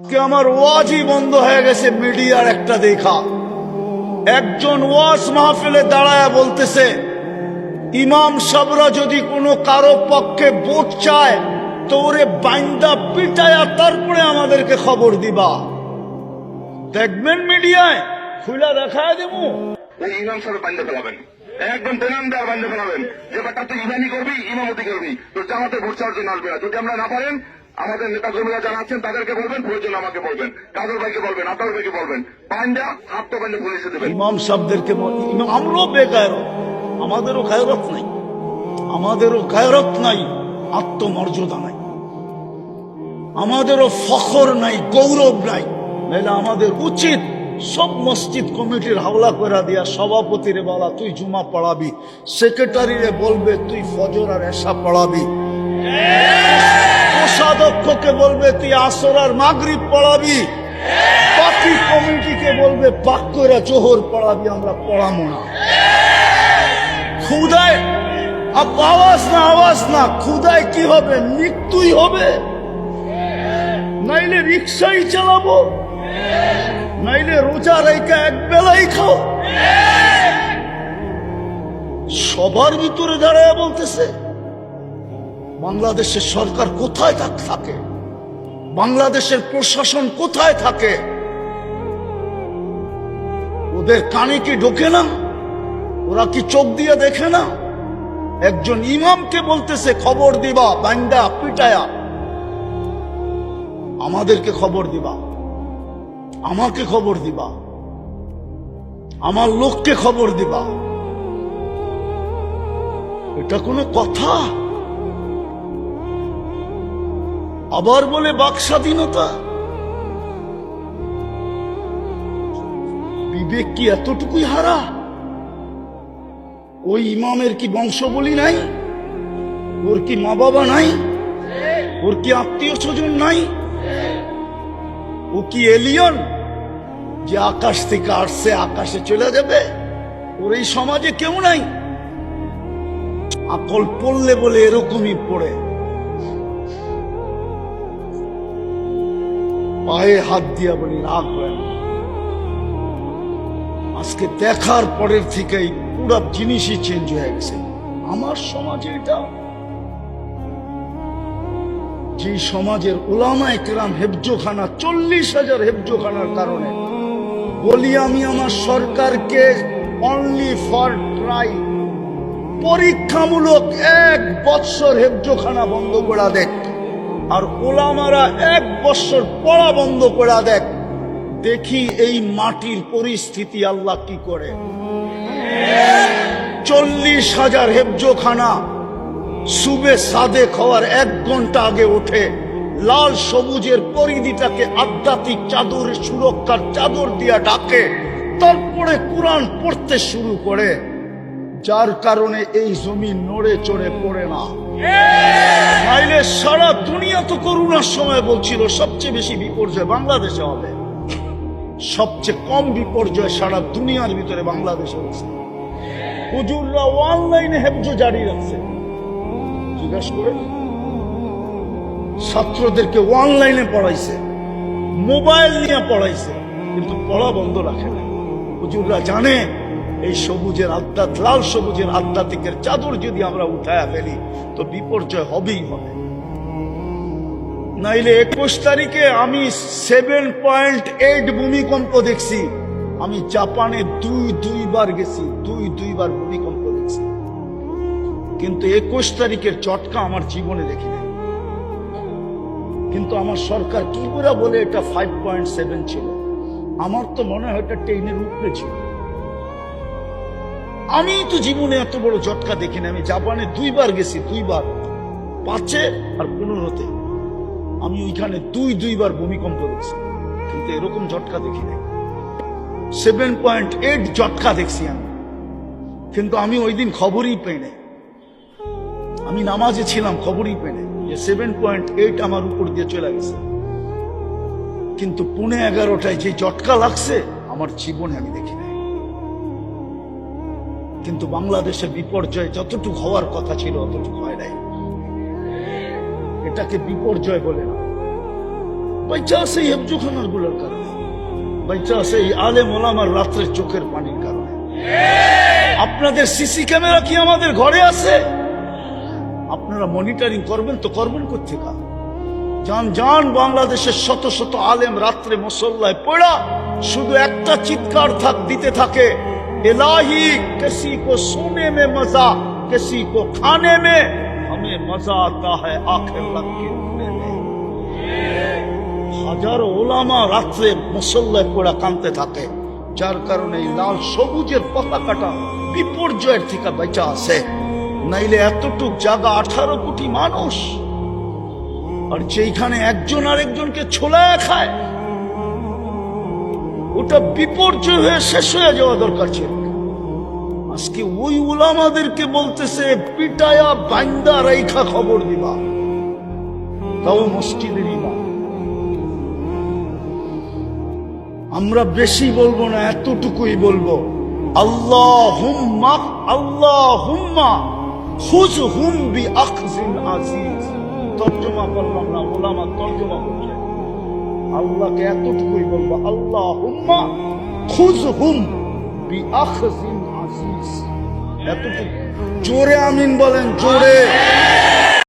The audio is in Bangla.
কে আমার ওয়াজই বন্ধ হয়ে গেছে মিডিয়ার একটা দেখা। একজন ওয়াজ মাহফিলে দাঁড়ায় বলতেছে, ইমাম সাহেবরা যদি কোনো কারো পক্ষে ভোট চায় তো ওরে বাইন্দা পিটায়া তারপরে আমাদেরকে খবর দিবা। দেখবেন মিডিয়ায় খুলা দেখায় দেবো। ইমাম সাহেব বাইন্দা ফেলাবেন, একদম বেনামদার বাইন্দা ফেলাবেন যে ব্যাপারটা তুই ইমানি করবি, ইমামতি করবি, তোর জামাতে ভোট চাওয়ার জন্য আসবে না। যদি আমরা না পারেন আমাদের নেতা কর্মীরা যারা আছেন তাদেরকে বলবেন, প্রয়োজন আমাকে বলবেন, কাজল ভাইকে বলবেন, আতাউর ভাইকে বলবেন, বাইন্দা হাত তো বাইন্দা পুলিশে দেবেন। ইমাম সাহেবদেরকে আমরাও বেগায়রত, আমাদেরও গায়রত নাই, আমাদেরও গায়রত নাই, আত্মমর্যাদা নাই, আমাদেরও ফখর নাই, গৌরব নাই। নাহলে আমাদের উচিত সব মসজিদ কমিটির হাওলা করে দিয়া সভাপতিরে বলা তুই জুমা পড়াবি, সেক্রেটারিরে বলবে তুই ফজর আর এশা পড়াবি, কোষাধ্যক্ষকে বলবে তুই আসর আর মাগরিব পড়াবি, বাকি কমিটিকে বলবে পাক করে জোহর পড়াবি, আমরা পড়াবো না। খুদায় আওয়াজ না খুদায় কি হবে, মৃত্যুই হবে। নাইলে রিক্সাই চালাবো, নাইলে রোজা রেখা এক বেলাই খাও। সবার ভিতরে দাঁড়ায় বলতেছে বাংলাদেশের সরকার কোথায় থাকে, বাংলাদেশের প্রশাসন কোথায় থাকে? ওদের কানে কি ঢোকে না? ওরা কি চোখ দিয়ে দেখে না? একজন ইমামকে বলতেছে খবর দিবা বান্দা পিটায়া, আমাদেরকে খবর দিবা, আমাকে খবর দিবা, আমার লোককে খবর দিবা। এটা কোনো কথা? আবার বলে বাক স্বাধীনতা। বিবেক কি এতটুকুই হারা? ওই ইমামের কি বংশবলী নাই? ওর কি মা বাবা নাই? ওর কি আত্মীয় স্বজন নাই? ও কি এলিয়ন যে আকাশ থেকে আসছে আকাশে চলে যাবে? ওর এই সমাজে কেউ নাই। আকল পড়লে বলে এরকমই পড়ে, পায়ে হাত দিয়া বলি রাগ হয় না। আজকে দেখার পরের থেকেই পুরো জিনিসই চেঞ্জ হয়ে গেছে আমার সমাজে। এটা যে সমাজের উলামায়ে কেরাম হেফজোখানা, 40,000 হেফজোখানার কারণে বলি আমি আমার সরকারকে অনলি ফর ট্রাই, পরীক্ষামূলক 1 বছর হেফজোখানা বন্ধ করে দেখ, আর ওলামারা 1 বছর পড়া বন্ধ করে দেখ, দেখি এই মাটির পরিস্থিতি আল্লাহ কি করে। 40,000 হেফজোখানা সুবে সাদে খাওয়ার 1 ঘন্টা আগে ওঠে, লাল সবুজের পরিধিটাকে আধ্যাত্মিক চাদরের সুরক্ষার চাদর দিয়া ঢাকে, তারপরে কোরআন পড়তে শুরু করে, যার কারণে এই জমিন নড়ে চড়ে পড়ে না। নাইলে সারা দুনিয়া তো করোনার সময় বলছিল সবচেয়ে বেশি বিপর্যয় বাংলাদেশে হবে, সবচেয়ে কম বিপর্যয় সারা দুনিয়ার ভিতরে বাংলাদেশে হচ্ছে। হুজুররা অনলাইনে হেফজ জারি রাখছে, জিজ্ঞাসা করে ছাত্রদেরকে অনলাইনে পড়াইছে, মোবাইল নিয়ে পড়াইছে, কিন্তু পড়া বন্ধ রাখে না। হুজুররা জানে এই সবুজের লাল সবুজের আধ্যাত্মিকের চাদর যদি আমরা উঠায়া ফেলি তো বিপর্যয় হবেই হবে। নাইলে 21 তারিখে আমি 7.8 ভূমিকম্প দেখছি। আমি জাপানে দুইবার গেছি, দুইবার ভূমিকম্প দেখছি, কিন্তু 21 তারিখের চটকা আমার জীবনে দেখিনি। কিন্তু আমার সরকার কি করে বলে এটা 5.7 ছিল? আমার তো মনে হয় এটা 10-এর উপরে ছিল। আমি তো জীবনে এত বড় ঝটকা দেখিনি। আমি জাপানে 2বার গেছি, 2বার, 5-এ আর 15-তে। আমি ওইখানে দুইবার ভূমিকম্প দেখছি, কিন্তু এরকম ঝটকা দেখি নাই। 7.8 ঝটকা দেখছি আমি, কিন্তু আমি ওই দিন খবরই পাই নাই। আমি নামাজে ছিলাম, খবরই পাই নাই যে 7.8 আমার উপর দিয়ে চলে গেছে। কিন্তু 11:30টায় যে ঝটকা লাগছে আমার জীবনে আমি দেখি নাই। কিন্তু বাংলাদেশের বিপর্যয় যতটুকু হওয়ার কথা ছিল অতটুকু হয় নাই। এটাকে বিপর্যয় বলে না, বাইচা আছে এই হেফজোখানার গুলোর কারণে, বাইচা আছে এই আলেম ওলামার রাত্রের চোখের পানির কারণে। আপনাদের সিসি ক্যামেরা কি আমাদের ঘরে আছে? আপনারা মনিটরিং করবেন তো করবেন কোথেকে? যান যান, বাংলাদেশের শত শত আলেম রাত্রে মুসল্লায় পড়া শুধু একটা চিৎকার দিতে থাকে, इलाही किसी को सोने में मजा, किसी को खाने में, हमें मजा आता है आखिर लग के उठने में। হাজারো ওলামা রাত্রে মুসল্লায় পড়া কাঁদতে থাকে, যার কারণে এই লাল সবুজের পতাকাটা বিপর্যয়ের থেকে বেঁচে আছে। নাইলে এতটুক জায়গা 18 কোটি মানুষ, আর যেখানে একজন আরেকজনকে ছোলায় খায়, ওটা বিপর্যয় হয়ে শেষ হয়ে যাওয়া দরকার ছিল। আজকে ওই উলামাদেরকে বলতেছে পিটায়া বান্দা রাইখা খবর দিবা, তাও মসজিদের ইমাম। আমরা বেশি বলবো না, এতটুকুই বলবো, আল্লাহুম্মা আল্লাহুম্মা খুযহুম বিআখযিন আজিজ। তর্জমা করলাম না, উলামা তর্জমা করছে। আল্লাহকে এতটুকুই বলবো, আল্লাহুম্মা খুযহুম বিআখযিন আজিজ। এতটুকু। জোরে আমিন বলেন, জোরে।